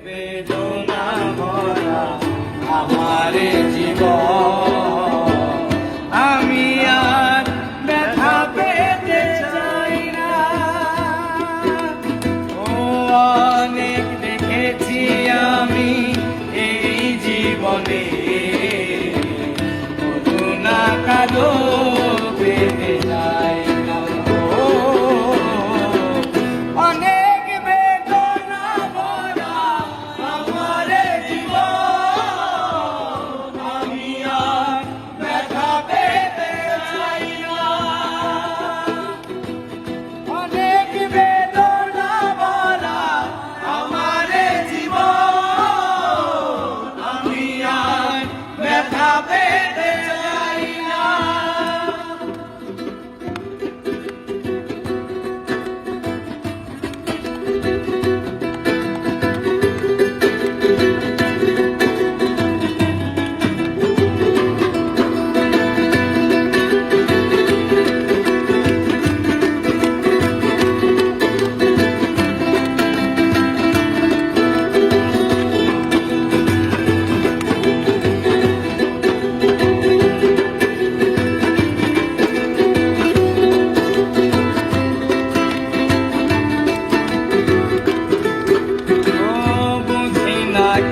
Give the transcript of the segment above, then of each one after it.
বেদনা ভরা আমার জীবন, আমি আর ব্যথা পেতে চাই না। ও অনেক দেখেছি আমি এই জীবনে, করুণা কালো পেতে চাই না। অনেক বেদনা ভরা আমার জীবন, আমি আর ব্যথা পেতে চাই না। অনেক বেদনা ভরা আমার জীবন, আমি আর ব্যথা পেতে চাই না।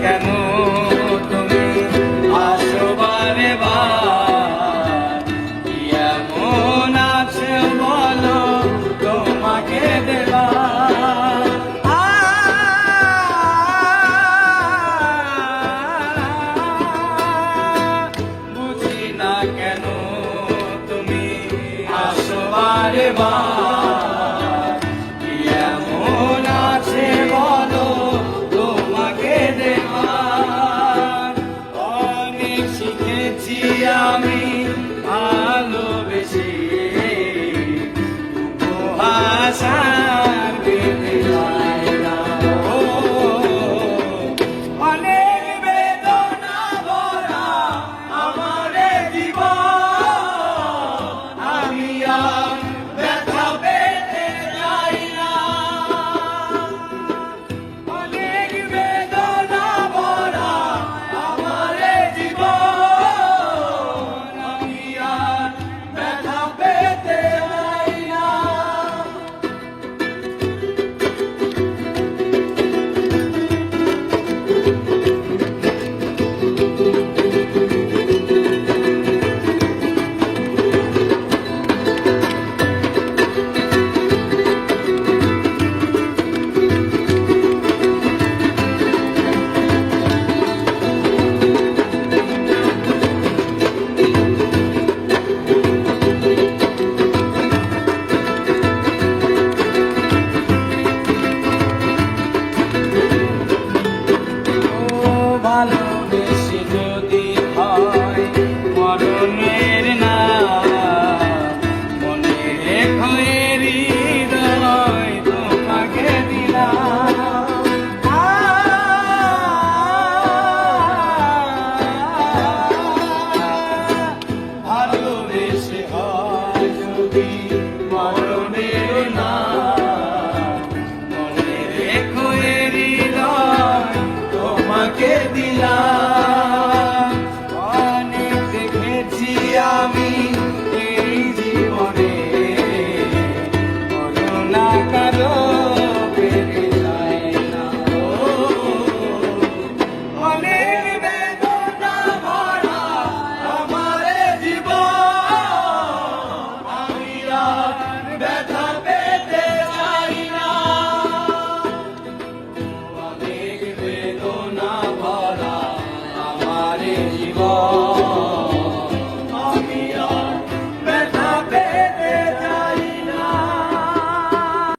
কেন তুমি আসো বারে বার, এমন আছে বলো তোমাকে দেবার। বুঝি না কেন তুমি আসো বারে বার, এমন আছে বলো তোমাকে দেবার। অনেক শিখেছি আমি ভালোবেসে, উপহাসার পেতে চাই না। অনেক বেদনা ভরা আমার জীবন, আমি আর ব্যথা পেতে চাই না। অনেক বেদনা ভরা আমার জীবন, আমি আর ব্যথা পেতে চাই না। ভালোবেসে যদি হয় মরণের না, মনে রেখো হৃদয় তোমাকে দিলাম। ভালোবেসে হয় যদি মরণের না, মনে রেখো হৃদয় তোমাকে দিলাম।